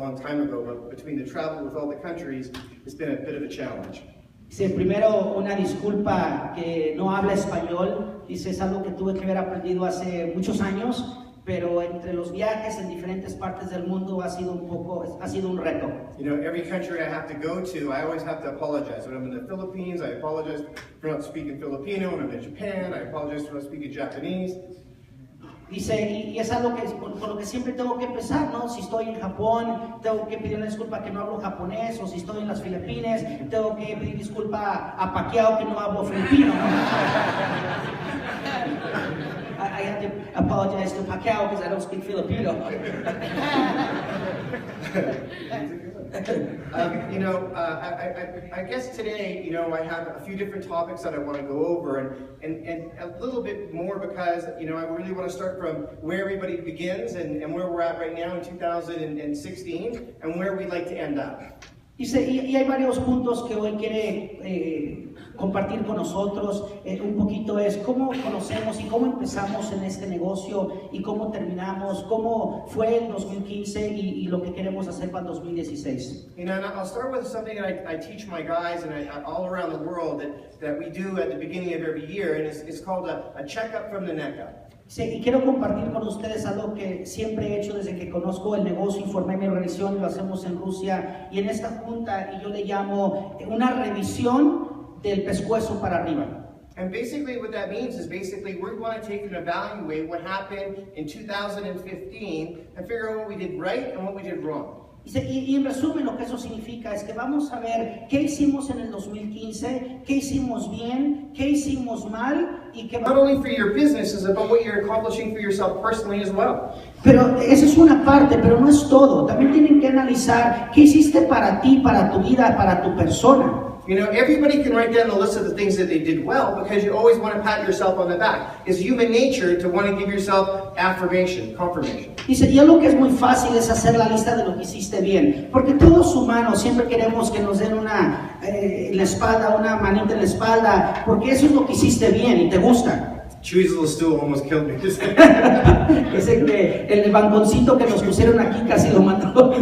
long time ago, but between the travel with all the countries, it's been a bit of a challenge. Dice, primero una disculpa que no habla español, dice, es algo que tuve que haber aprendido hace muchos años, pero entre los viajes en diferentes partes del mundo ha sido un reto. You know, every country I have to go to, I always have to apologize. When I'm in the Philippines, I apologize for not speaking Filipino. When I'm in Japan, I apologize for not speaking Japanese. Dice, y es algo que con lo que siempre tengo que empezar, ¿no? Si estoy en Japón, tengo que pedir una disculpa que no hablo japonés, o si estoy en las Filipinas, tengo que pedir disculpa a Pacquiao que no hablo filipino, ¿no? I have to apologize to Pacquiao because I don't speak Filipino. I guess today, you know, I have a few different topics that I want to go over, and a little bit more because, you know, I really want to start from where everybody begins and where we're at right now in 2016 and where we'd like to end up. Dice, y hay varios puntos que hoy quiere compartir con nosotros. Un poquito es cómo conocemos y cómo empezamos en este negocio y cómo terminamos, cómo fue el 2015 y lo que queremos hacer para el 2016. You know, and I'll start with something that I teach my guys and all around the world that we do at the beginning of every year, and it's called a checkup from the neck up. Sí, y quiero compartir con ustedes algo que siempre he hecho desde que conozco el negocio y formé mi organización, lo hacemos en Rusia y en esta junta, y yo le llamo una revisión del pescuezo para arriba. And basically what that means is we're going to take and evaluate what happened in 2015 and figure out what we did right and what we did wrong. Y en resumen lo que eso significa es que vamos a ver qué hicimos en el 2015, qué hicimos bien, qué hicimos mal y qué... Not only for your business, it's about what you're accomplishing for yourself personally as well. Pero esa es una parte, pero no es todo. También tienen que analizar qué hiciste para ti, para tu vida, para tu persona. You know, everybody can write down the list of the things that they did well because you always want to pat yourself on the back. It's human nature to want to give yourself affirmation, confirmation. Dice, y algo que es muy fácil es hacer la lista de lo que hiciste bien, porque todos humanos siempre queremos que nos den una en la espalda, una manita en la espalda, porque eso es lo que hiciste bien y te gusta. Chewy's little stool almost killed me. Ese que el banconcito que nos pusieron aquí casi lo mató.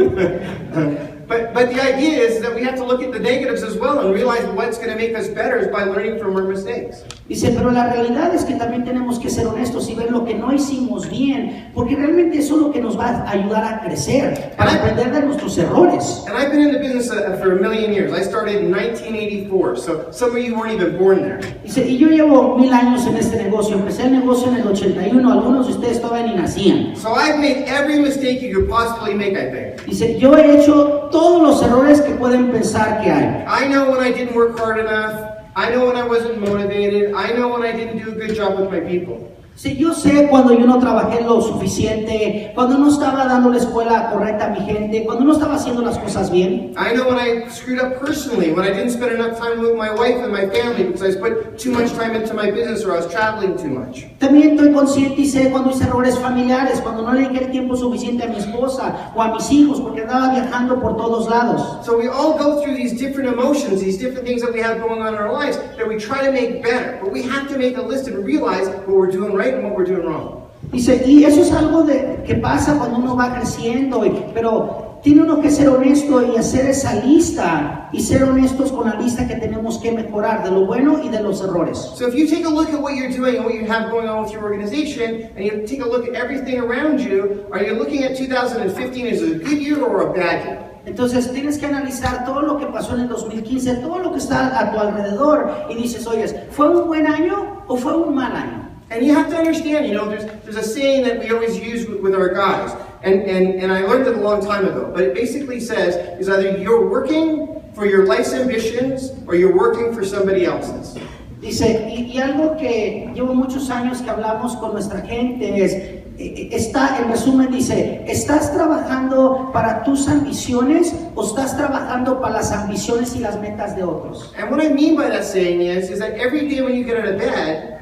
But the idea is that we have to look at the negatives as well and realize what's going to make us better is by learning from our mistakes. Dice, pero la realidad es que también tenemos que ser honestos y ver lo que no hicimos bien, porque realmente eso es lo que nos va a ayudar a crecer, para aprender de nuestros errores. And I've been in the business for a million years. I started in 1984, so some of you weren't even born there. Dice, y yo llevo 1000 años en este negocio. Empecé el negocio en el 81, algunos de ustedes todavía ni nacían. So I've made every mistake you could possibly make, I think. Dice, yo he hecho todos los errores que pueden pensar que hay. I know when I didn't work hard enough. I know when I wasn't motivated. I know when I didn't do a good job with my people. Sí, yo sé cuando yo no trabajé lo suficiente, cuando no estaba dando la escuela correcta a mi gente, cuando no estaba haciendo las cosas bien. I know when I screwed up personally, when I didn't spend enough time with my wife and my family because I put too much time into my business or I was traveling too much. También estoy consciente y sé cuando hice errores familiares, cuando no le dediqué el tiempo suficiente a mi esposa o a mis hijos porque andaba viajando por todos lados. So we all go through these different emotions, these different things that we have going on in our lives that we try to make better, but we have to make a list and realize what we're doing right and what we're doing wrong. Dice, y eso es algo que pasa cuando uno va creciendo, pero tiene uno que ser honesto y hacer esa lista y ser honestos con la lista que tenemos que mejorar de lo bueno y de los errores. So if you take a look at what you're doing and what you have going on with your organization and you take a look at everything around you, are you looking at 2015 as a good year or a bad year? Entonces tienes que analizar todo lo que pasó en el 2015, todo lo que está a tu alrededor y dices, oye, ¿fue un buen año o fue un mal año? And you have to understand, you know, there's a saying that we always use with our guys, and I learned it a long time ago, but it basically says, is either you're working for your life's ambitions or you're working for somebody else's. Dice, y algo que llevo muchos años que hablamos con nuestra gente es, en resumen dice, ¿estás trabajando para tus ambiciones o estás trabajando para las ambiciones y las metas de otros? And what I mean by that saying is that every day when you get out of bed,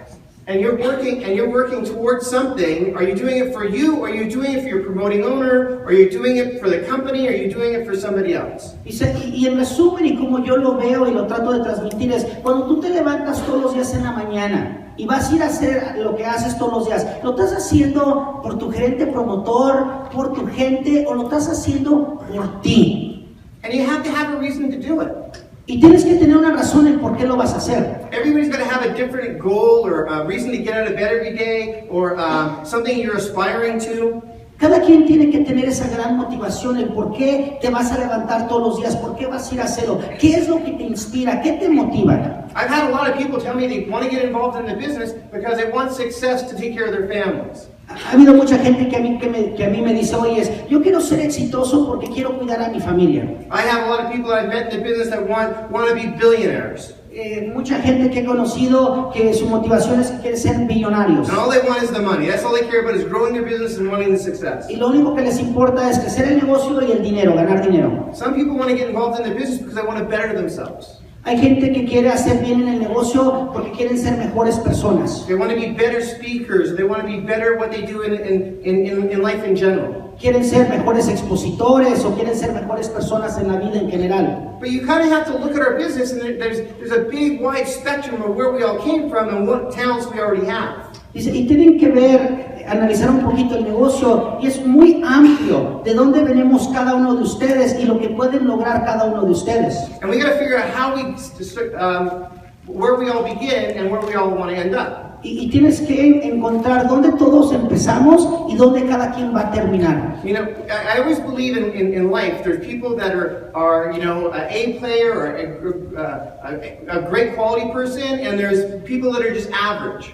and you're working towards something, are you doing it for you, or are you doing it for your promoting owner, or are you doing it for the company, or are you doing it for somebody else? Y en resumen, y como yo lo veo y lo trato de transmitir es, cuando tú te levantas todos los días en la mañana, y vas a ir a hacer lo que haces todos los días. ¿Lo estás haciendo por tu gerente promotor, por tu gente, o lo estás haciendo por ti? And you have to have a reason to do it. Y tienes que tener una razón en por qué lo vas a hacer. Everybody's going to have a different goal or a reason to get out of bed every day or something you're aspiring to. Cada quien tiene que tener esa gran motivación, el por qué te vas a levantar todos los días, por qué vas a ir a hacerlo, qué es lo que te inspira, qué te motiva. I've had a lot of people tell me they want to get involved in the business because they want success to take care of their families. Ha habido mucha gente que a mí me dice, oye, yo quiero ser exitoso porque quiero cuidar a mi familia. I have a lot of people I've met in the business that want to be billionaires. Mucha gente que he conocido que su motivación es que quieren ser billonarios. And all they want is the money. That's all they care about is growing their business and wanting the success. Y lo único que les importa es crecer el negocio y el dinero, ganar dinero. Some people want to get involved in the business because they want to better themselves. Hay gente que quiere hacer bien en el negocio porque quieren ser mejores personas. They want to be better speakers. They want to be better at what they do in life in general. Quieren ser mejores expositores o quieren ser mejores personas en la vida en general. But you kind of have to look at our business, and there's a big, wide spectrum of where we all came from and what talents we already have. Dice, y tienen que ver, analizar un poquito el negocio, y es muy amplio de dónde venimos cada uno de ustedes y lo que pueden lograr cada uno de ustedes. And we got to figure out how where we all begin and where we all want to end up. Y tienes que encontrar dónde todos empezamos y dónde cada quien va a terminar. You know, I always believe in life, there's people that are you know, an A player or a great quality person, and there's people that are just average.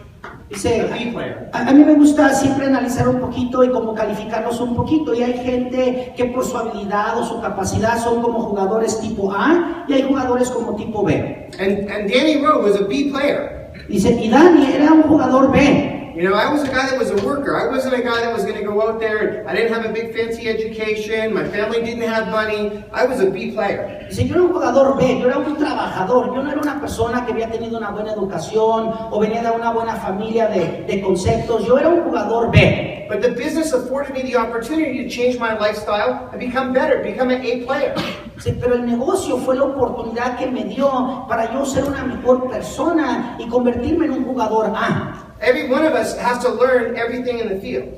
Dice, A B player. a mí me gusta siempre analizar un poquito y como calificarlos un poquito, y hay gente que por su habilidad o su capacidad son como jugadores tipo A y hay jugadores como tipo B. And Danny Rowe was a B player. Dice, y Dani era un jugador B. You know, I was a guy that was a worker. I wasn't a guy that was going to go out there. I didn't have a big fancy education. My family didn't have money. I was a B player. Dice, yo era un jugador B, yo era un trabajador, yo no era una persona que había tenido una buena educación o venía de una buena familia de conceptos, yo era un jugador B. But the business afforded me the opportunity to change my lifestyle and become better, become an A player. Sí, pero el negocio fue la oportunidad que me dio para yo ser una mejor persona y convertirme en un jugador A. Every one of us has to learn everything in the field.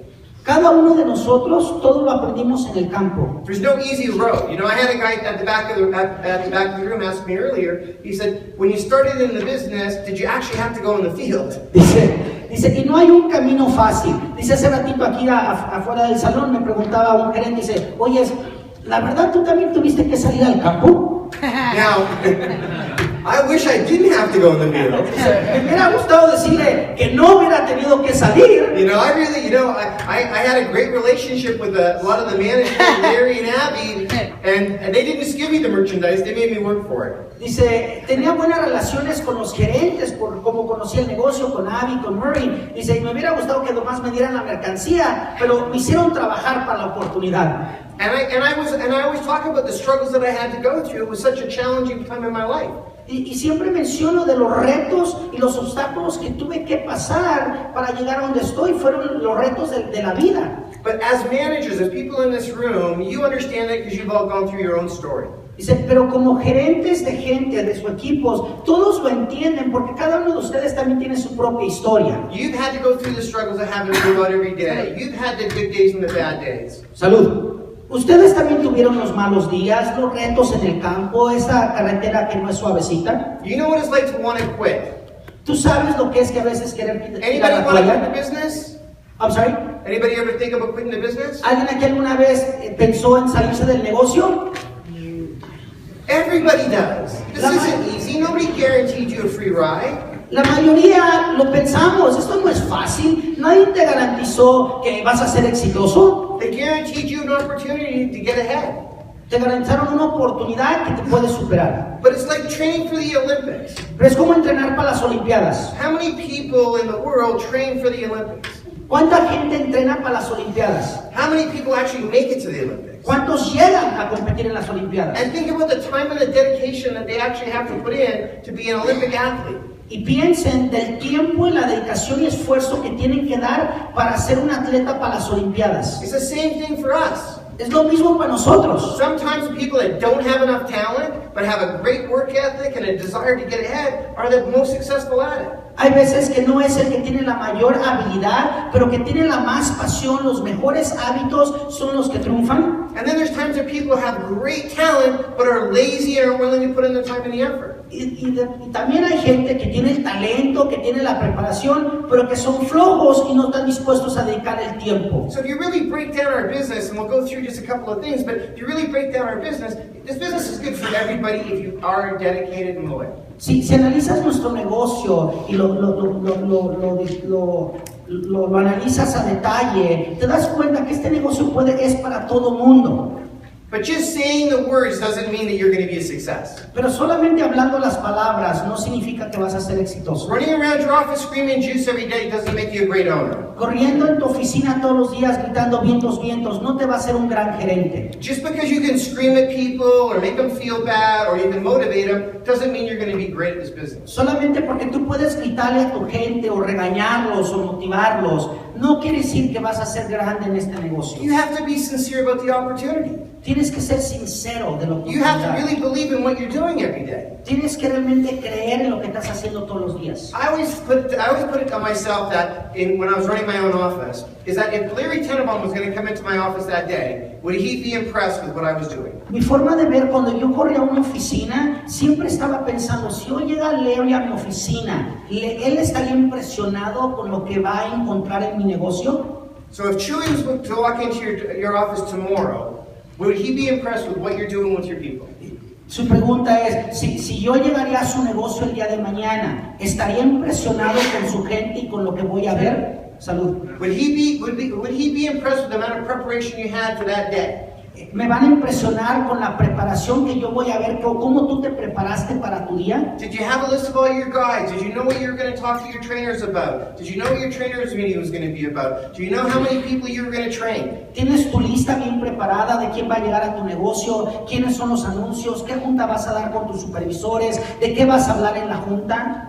Cada uno de nosotros, todo lo aprendimos en el campo. There's no easy road. You know, I had a guy at the back of the room ask me earlier. He said, "When you started in the business, did you actually have to go in the field?" Dice, y no hay un camino fácil. Dice, hace ratito aquí afuera del salón me preguntaba un gerente, dice, oye, ¿la verdad tú también tuviste que salir al campo? Now, I wish I didn't have to go in the field. Me hubiera gustado decirle que no hubiera tenido que salir. You know, I really, you know, I had a great relationship with a lot of the management, Larry and Abby, and they didn't just give me the merchandise, they made me work for it. Dice, tenía buenas relaciones con los gerentes, por cómo conocía el negocio, con Abby, con Murray. Dice, y me hubiera gustado que nomás me dieran la mercancía, pero me hicieron trabajar para la oportunidad. And I always talk about the struggles that I had to go through. It was such a challenging time in my life. Y siempre menciono de los retos y los obstáculos que tuve que pasar para llegar a donde estoy. Fueron los retos de la vida. But as managers, as people in this room, you understand it because you've all gone through your own story. Dice, pero como gerentes de gente, de sus equipos, todos lo entienden porque cada uno de ustedes también tiene su propia historia. You've had to go through the struggles of having to go out every day. You've had the good days and the bad days. Salud. Ustedes también tuvieron los malos días, los retos en el campo, esa carretera que no es suavecita. You know what it's like to want to quit. ¿Tú sabes lo que es que a veces querer tirar Anybody la want to quit toalla? the business? I'm sorry. Anybody ever think about quitting the business? ¿Alguien aquí alguna vez pensó en salirse del negocio? Everybody does. This isn't easy. Nobody guaranteed you a free ride. La mayoría lo pensamos, esto no es fácil, nadie te garantizó que vas a ser exitoso. They guaranteed you an opportunity to get ahead. Te garantizaron una oportunidad que te puedes superar. But it's like training for the Olympics. Pero es como entrenar para las Olimpiadas. How many people in the world train for the Olympics? ¿Cuánta gente entrena para las Olimpiadas? How many people actually make it to the Olympics? ¿Cuántos llegan a competir en las Olimpiadas? And think about the time and the dedication that they actually have to put in to be an Olympic athlete. Y piensen del tiempo y la dedicación y esfuerzo que tienen que dar para ser un atleta para las Olimpiadas. It's the same thing for us. Es lo mismo para nosotros. Sometimes people that don't have enough talent, but have a great work ethic and a desire to get ahead, are the most successful at it. Hay veces que no es el que tiene la mayor habilidad, pero que tiene la más pasión, los mejores hábitos son los que triunfan. And then there's times that people have great talent, but are lazy and aren't willing to put in the time and the effort. Y también hay gente que tiene el talento, que tiene la preparación, pero que son flojos y no están dispuestos a dedicar el tiempo. So if you really break down our business, and we'll go through just a couple of things, but if you really break down our business, this business is good for everybody if you are dedicated and loyal. Si analizas nuestro negocio y lo analizas a detalle, te das cuenta que este negocio es para todo mundo. But just saying the words doesn't mean that you're going to be a success. Pero solamente hablando las palabras no significa que vas a ser exitoso. Running around your office screaming juice every day doesn't make you a great owner. Corriendo en tu oficina todos los días gritando vientos, vientos, no te va a ser un gran gerente. Just because you can scream at people or make them feel bad or even motivate them doesn't mean you're going to be great at this business. Solamente porque tú puedes gritarle a tu gente o regañarlos o motivarlos, no quiere decir que vas a ser grande en este negocio. You have to be sincere about the opportunity. Tienes que ser sincero de lo que You have to really believe in what you're doing every day. Tienes que realmente creer en lo que estás haciendo todos los días. I always put it on myself that when I was running my own office, is that if Larry Tenenbaum was going to come into my office that day, would he be impressed with what I was doing? Mi forma de ver cuando yo corría a una oficina, siempre estaba pensando, si hoy llega Larry a mi oficina, ¿él estaría impresionado con lo que va a encontrar en mi negocio? So if Chewy was to walk into your office tomorrow, would he be impressed with what you're doing with your people? Su pregunta es, si yo llegaría a su negocio el día de mañana, ¿estaría impresionado con su gente y con lo que voy a ver? Salud. Would he be impressed with the amount of preparation you had for that day? Me van a impresionar con la preparación que yo voy a ver, cómo tú te preparaste para tu día. Did you have a list of all your guides? Did you know what you were going to talk to your trainers about? Did you know what your trainers meeting was going to be about? Do you know how many people you were going to train? ¿Tienes tu lista bien preparada de quién va a llegar a tu negocio? ¿Quiénes son los anuncios? ¿Qué junta vas a dar con tus supervisores? ¿De qué vas a hablar en la junta?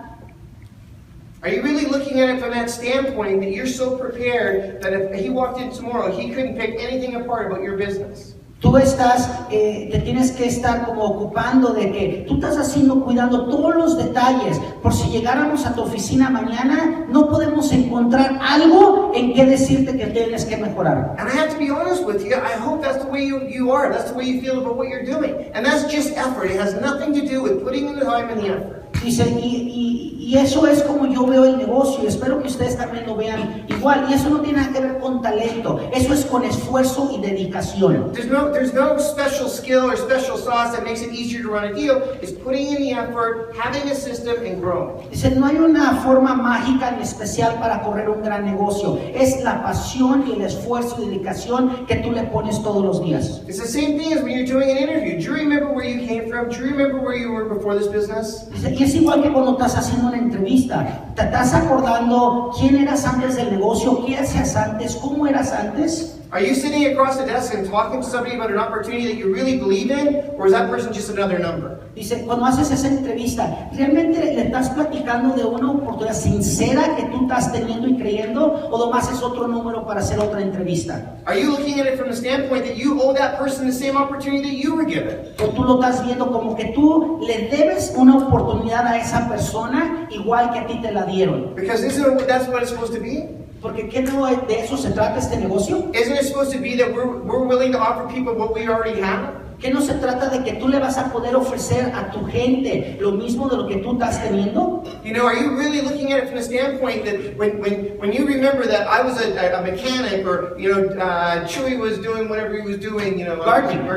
Are you really looking at it from that standpoint that you're so prepared that if he walked in tomorrow, he couldn't pick anything apart about your business? Tú te tienes que estar como ocupando de que tú estás cuidando todos los detalles. Por si llegáramos a tu oficina mañana, no podemos encontrar algo en qué decirte que tienes que mejorar. And I have to be honest with you, I hope that's the way you are. That's the way you feel about what you're doing. And that's just effort. It has nothing to do with putting in the time and the effort. Dice, y eso es como yo veo el negocio, y espero que ustedes también lo vean igual, y eso no tiene nada que ver con talento, eso es con esfuerzo y dedicación. There's no special skill or special sauce that makes it easier to run a deal. It's putting in the effort, having a system, and growing. Dice, no hay una forma mágica ni especial para correr un gran negocio, es la pasión y el esfuerzo y dedicación que tú le pones todos los días. It's the same thing as when you're doing an interview. Do you remember where you came from? Do you remember where you were before this business? Dice, y es igual que cuando estás haciendo una entrevista, te estás acordando quién eras antes del negocio, qué hacías antes, cómo eras antes. Are you sitting across the desk and talking to somebody about an opportunity that you really believe in, or is that person just another number? Dice, cuando haces esa entrevista, ¿realmente le estás platicando de una oportunidad sincera que tú estás teniendo y creyendo, o nomás es otro número para hacer otra entrevista? Are you looking at it from the standpoint that you owe that person the same opportunity that you were given? O tú lo estás viendo como que tú le debes una oportunidad a esa persona igual que a ti te la dieron. Because that's what it's supposed to be? Porque ¿qué no de eso se trata este negocio? Isn't it supposed to be that we're willing to offer people what we already have? ¿Qué no se trata de que tú le vas a poder ofrecer a tu gente lo mismo de lo que tú estás teniendo? You know, are you really looking at it from the standpoint that when you remember that I was a mechanic, or Chewy was doing whatever he was doing, gardening.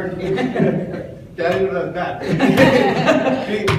I didn't know that.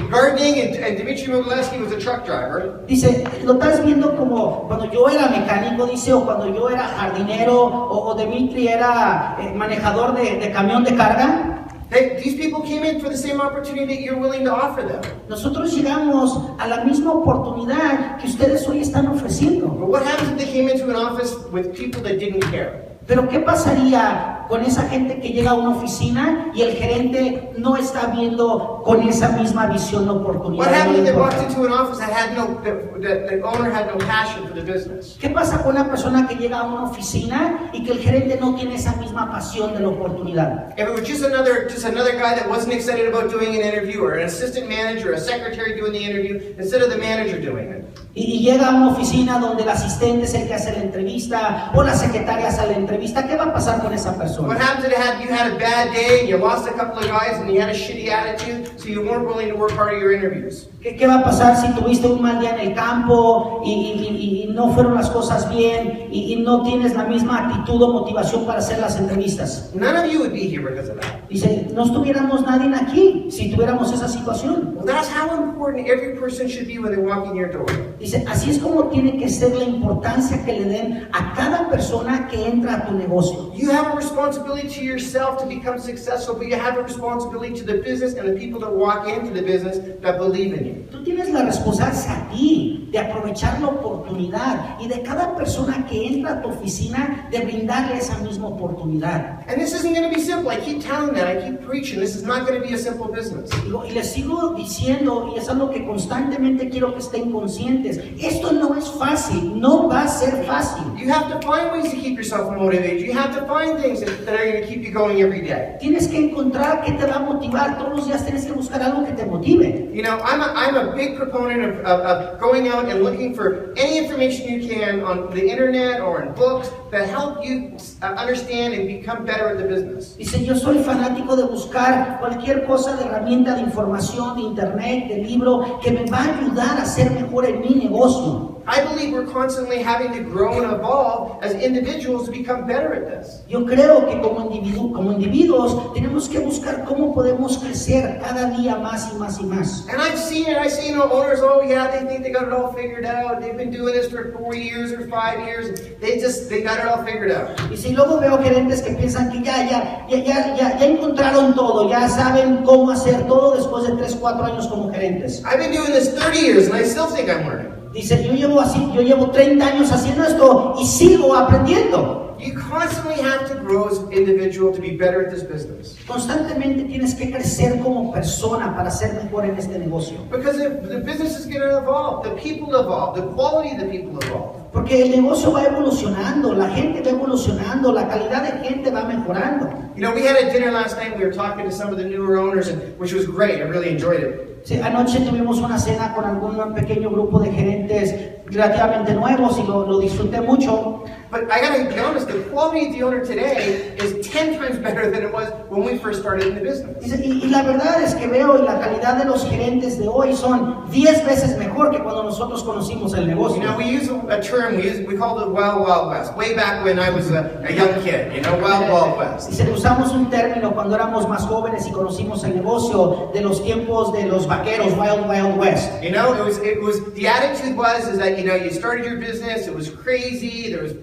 Gardening, and Dmitry Mogileski was a truck driver. Dice, lo estás viendo como cuando yo era mecánico, dice, o cuando yo era jardinero, o Dmitry era manejador de camión de carga. These people came in for the same opportunity that you're willing to offer them. Nosotros llegamos a la misma oportunidad que ustedes hoy están ofreciendo. But what happens if they came into an office with people that didn't care? Pero ¿qué pasaría con esa gente que llega a una oficina y el gerente no está viendo con esa misma visión la oportunidad? What happened if they walked into an office that had the owner had no passion for the business? ¿Qué pasa con una persona que llega a una oficina y que el gerente no tiene esa misma pasión de la oportunidad? If it was just another guy that wasn't excited about doing an interview, or an assistant manager, a secretary doing the interview instead of the manager doing it. Y llega a una oficina donde el asistente es el que hace la entrevista o la secretaria hace la entrevista, ¿qué va a pasar con esa persona? What happens if you had a bad day and you lost a couple of guys and you had a shitty attitude, so you weren't willing to work hard at your interviews? ¿Qué va a pasar si tuviste un mal día en el campo y no fueron las cosas bien y no tienes la misma actitud o motivación para hacer las entrevistas? None of you would be here because of that. Dice, no estuviéramos nadie aquí si tuviéramos esa situación. Well, that's how important every person should be when they walk in your door. Dice, así es como tiene que ser la importancia que le den a cada persona que entra a tu negocio. You have a responsibility to yourself to become successful, but you have a responsibility to the business and the people that walk into the business that believe in you. Tú tienes la responsabilidad a ti de aprovechar la oportunidad y de cada persona que entra a tu oficina de brindarle esa misma oportunidad. And this isn't going to be simple. I keep telling that. I keep preaching. This is not going to be a simple business. Y les sigo diciendo, y es algo que constantemente quiero que estén conscientes, esto no es fácil, no va a ser fácil. You have to find ways to keep yourself motivated. You have to find things that are going to keep you going every day. Tienes que encontrar qué te va a motivar, todos los días tienes que buscar algo que te motive. You know, I'm a big proponent of going out and looking for any information you can on the internet or in books that help you understand and become better at the business. Dice, yo soy fanático de buscar cualquier cosa de herramienta de información, de internet, de libro, que me va a ayudar a ser mejor en mi negocio. I believe we're constantly having to grow and evolve as individuals to become better at this. Yo creo que como individuos tenemos que buscar cómo podemos crecer cada día más y más y más. And I've seen it. I see owners, oh yeah, they think they got it all figured out. They've been doing this for 4 years or 5 years. They got it all figured out. Y si luego veo gerentes que piensan que ya encontraron todo, ya saben cómo hacer todo después de 3, 4 años como gerentes. I've been doing this 30 years and I still think I'm learning. Dice, yo llevo 30 años haciendo esto y sigo aprendiendo. You constantly have to grow as an individual to be better at this business. Constantemente tienes que crecer como persona para ser mejor en este negocio. Because the business is going to evolve, the people evolve, the quality of the people evolve. Porque el negocio va evolucionando, la gente va evolucionando, la calidad de gente va mejorando. You know, we had a dinner last night. We were talking to some of the newer owners, which was great. I really enjoyed it. Sí, anoche tuvimos una cena con algún pequeño grupo de gerentes relativamente nuevos y lo disfruté mucho. But I gotta be honest, the quality of the owner today is 10 times better than it was when we first started in the business. Y la verdad es que veo y la calidad de los gerentes de hoy son 10 veces mejor que cuando nosotros conocimos el negocio. You know, we use a term, we called it Wild Wild West, way back when I was a young kid, you know, Wild Wild West. Y usamos un término cuando éramos más jóvenes y conocimos el negocio de los tiempos de los vaqueros, Wild Wild West. You know, it was the attitude is that, you know, you started your business, it was crazy, there was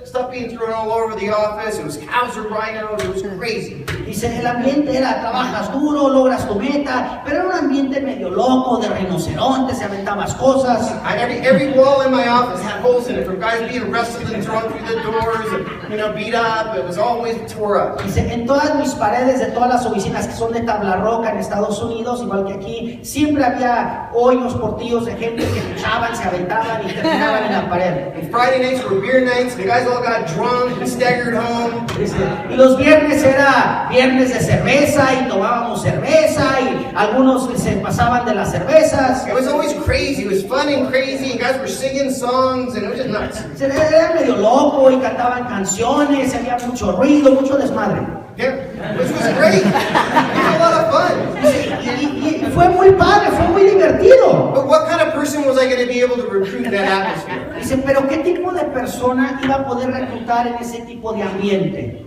stuff being thrown all over the office, it was cows or rhinos, it was crazy. Dice, el ambiente era, trabajas duro, logras tu meta, pero era un ambiente medio loco, de rinocerontes, se aventabas cosas. Every wall in my office had holes in it, from guys being wrestled and thrown through the doors, and, you know, beat up, it was always tore up. Dice, en todas mis paredes de todas las oficinas que son de tabla roca en Estados Unidos, igual que aquí, siempre había hoyos, portillos de gente que luchaban, se aventaban y terminaban en la pared. And Friday nights were beer nights, the guys all got drunk and staggered home. Dice, y los viernes era viernes de cerveza y tomábamos cerveza y algunos se pasaban de las cervezas. It was always crazy, it was fun and crazy, and guys were singing songs, and it was just nuts. Era medio loco y cantaban canciones, había mucho ruido, mucho desmadre. Yeah, which was great. It was a lot of fun. Y fue muy padre, fue muy divertido. But what kind of person was I going to be able to recruit in that atmosphere? Dice, pero ¿qué tipo de persona iba a poder reclutar en ese tipo de ambiente?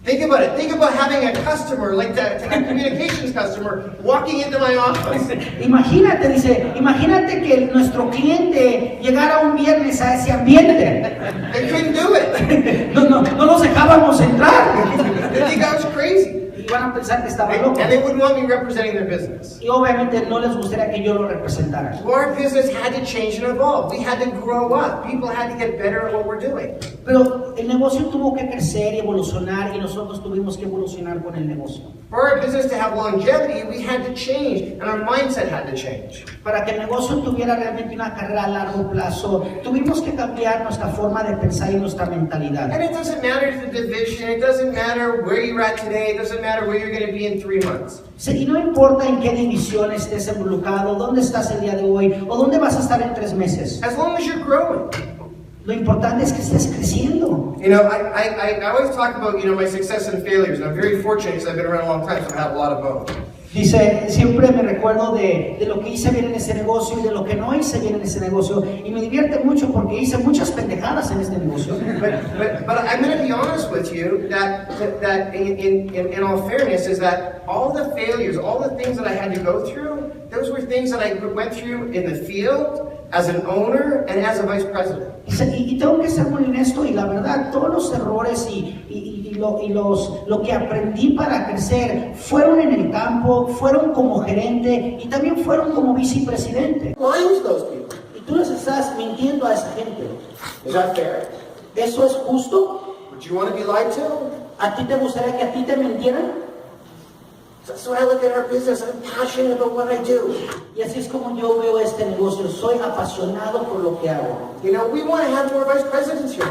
Think about it. Think about having a customer, like a communications customer, walking into my office. Imagínate, dice, imagínate que nuestro cliente llegara un viernes a ese ambiente. They couldn't do it. No los dejábamos entrar. They think I was crazy. van a pensar que estaba And loco. they wouldn't want me representing their business. Y obviamente no les gustaría que yo lo representara. Well, our business had to change and evolve. We had to grow up. People had to get better at what we're doing. Pero el negocio tuvo que crecer y evolucionar y nosotros tuvimos que evolucionar con el negocio. For our business to have longevity, we had to change, and our mindset had to change. Para que el negocio tuviera realmente una carrera a largo plazo, tuvimos que cambiar nuestra forma de pensar y nuestra mentalidad. And it doesn't matter the division, it doesn't matter where you're at today, it doesn't matter where you're going to be in 3 months. Sí, y no importa en qué división estés involucrado, dónde estás el día de hoy o dónde vas a estar en 3 meses. As long as you're growing. Lo importante es que estés creciendo. You know, I always talk about, my success and failures, and I'm very fortunate because I've been around a long time, so I have a lot of both. Dice, siempre me recuerdo de lo que hice bien en ese negocio y de lo que no hice bien en ese negocio. Y me divierte mucho porque hice muchas pendejadas en este negocio. But I'm going to be honest with you that in all fairness is that all the failures, all the things that I had to go through, those were things that I went through in the field, as an owner, and as a vice president. Y tengo que ser muy honesto y la verdad, todos los errores lo que aprendí para crecer fueron en el campo, fueron como gerente y también fueron como vicepresidente. Lying to those people. Y tú les estás mintiendo a esa gente. Is that fair? ¿Eso es justo? Would you want to be lied to? ¿A ti te gustaría que a ti te mintieran? That's the way I look at our business. I'm passionate about what I do. Y así es como yo veo este negocio. Soy apasionado por lo que hago. We want to have more vice presidents here.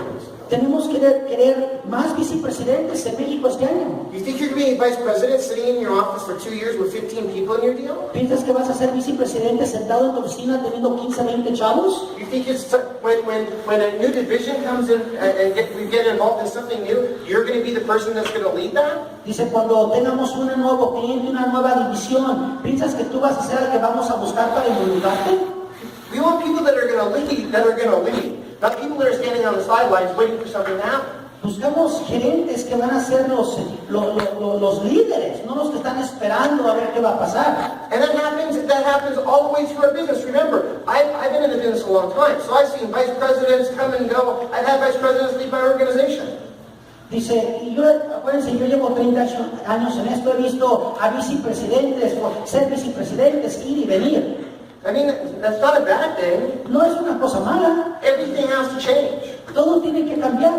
Tenemos que querer más vicepresidentes en México este año. You think you're going to be vice president sitting in your office for 2 years with 15 people in your deal? ¿Piensas que vas a ser vicepresidente sentado en tu oficina teniendo 15, 20 chavos? You think it's when a new division comes in and we get involved in something new, you're going to be the person that's going to lead that? Dice, cuando tengamos un nuevo cliente, una nueva división, ¿piensas que tú vas a ser el que vamos a buscar para involucrarte? We want people that are going to lead, not people that are standing on the sidelines waiting for something to happen. Buscamos gerentes que van a ser los líderes, no los que están esperando a ver qué va a pasar. And that happens all the way through our business. Remember, I've been in the business a long time, so I've seen vice presidents come and go. I've had vice presidents lead my organization. Dice, acuérdense, yo llevo 30 años en esto, he visto a vicepresidentes o ser vicepresidentes ir y venir. I mean, that's not a bad thing. No es una cosa mala. Everything has to change. Todo tiene que cambiar.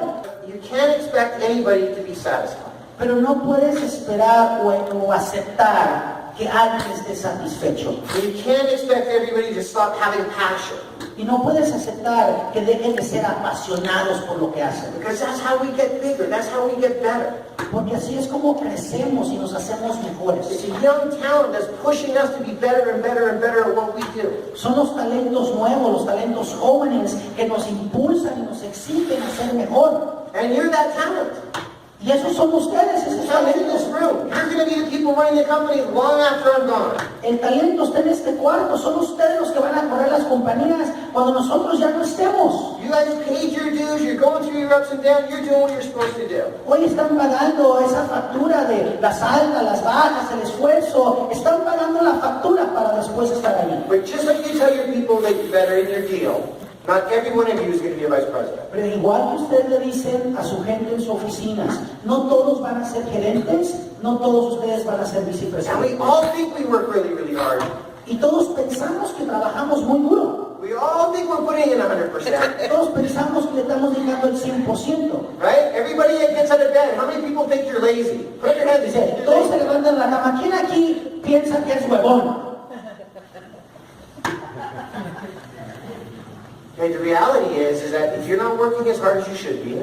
You can't expect anybody to be satisfied. Pero no puedes esperar o aceptar que alguien esté satisfecho. You can't expect everybody to stop having passion. Y no puedes aceptar que dejen de ser apasionados por lo que hacen. Because that's how we get bigger. That's how we get better. Porque así es como crecemos y nos hacemos mejores. It's a young talent that's pushing us to be better and better and better at what we do. Son los talentos nuevos, los talentos jóvenes que nos impulsan y nos exigen a ser mejor. And you're that talent. Y esos son ustedes, esos Talent in this talentos. room. You're going to be the people running the company long after I'm gone. El talento está en este cuarto, son ustedes los que van a correr las compañías cuando nosotros ya no estemos. You guys paid your dues. You're going through your ups and downs. You're doing what you're supposed to do. Hoy están pagando esa factura de las altas, las bajas, el esfuerzo. Están pagando la factura para después estar ahí. But just like you tell your people that you're better in your deal, not every one of you is going to be a vice president. Pero igual que ustedes le dicen a su gente en sus oficinas, no todos van a ser gerentes, no todos ustedes van a ser And we vicepresidentes. all think we work really, really hard. Y todos pensamos que trabajamos muy duro. We all think we're putting in 100%. Todos pensamos que le estamos dedicando el 100%. Right? Everybody that gets out of bed, how many people think you're lazy? Put up your hands and say, Dice, you're todos se lazy. levantan de la cama. ¿Quién aquí piensa que es huevón? Okay, the reality is that if you're not working as hard as you should be,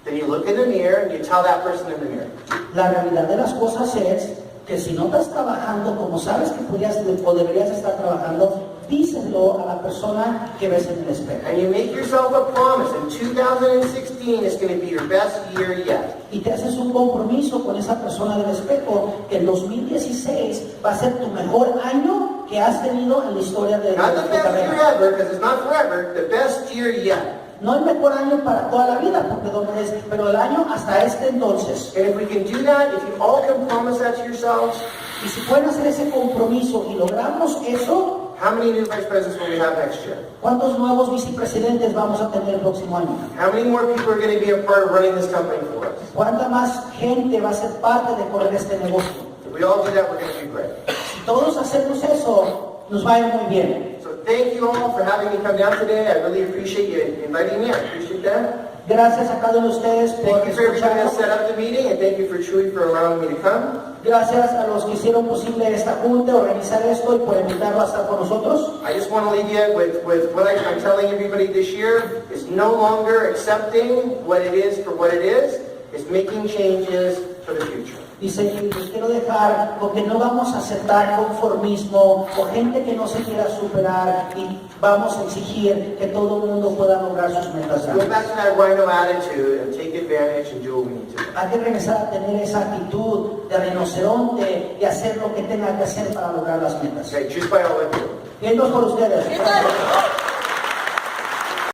then you look in the mirror and you tell that person in the mirror. La realidad de las cosas es que si no estás trabajando como sabes que podrías o deberías estar trabajando, díselo a la persona que ves en el espejo. And you make yourself a promise. In 2016 is going to be your best year yet. Y te haces un compromiso con esa persona del espejo que el 2016 va a ser tu mejor año que has tenido en la historia de Not the tu best year carrera. ever, because it's not forever, the best year yet. No el mejor año para toda la vida, porque pero el año hasta este entonces. And if we can do that, if you all can promise that to yourselves, Y si pueden hacer ese compromiso y logramos eso, how many new vice presidents will we have next year? ¿Cuántos nuevos vicepresidentes vamos a tener el próximo año? How many more people are going to be a part of running this company for us? ¿Cuánta más gente va a ser parte de correr este negocio? If we all do that, we're going to do great. Si todos hacemos eso, nos va a ir muy bien. So thank you all for having me come down today. I really appreciate you inviting me. I appreciate that. Gracias a cada uno de ustedes por Thank you for everybody that escucharnos. set up the meeting, and thank you for Chewy for allowing me to come. Gracias a los que hicieron posible esta junta, organizar esto y por invitarlo a estar con nosotros. I just want to leave you with what I'm telling everybody this year is no longer accepting what it is for what it is. It's making changes for the future. Dice, y les quiero dejar porque no vamos a aceptar conformismo o gente que no se quiera superar y vamos a exigir que todo el mundo pueda lograr sus metas Go grandes. back to that rhino attitude and take advantage and do what we need to do. Hay que regresar a tener esa actitud de rinoceronte y hacer lo que tenga que hacer para lograr las metas. Okay, choose by all of you. Vientos por ustedes.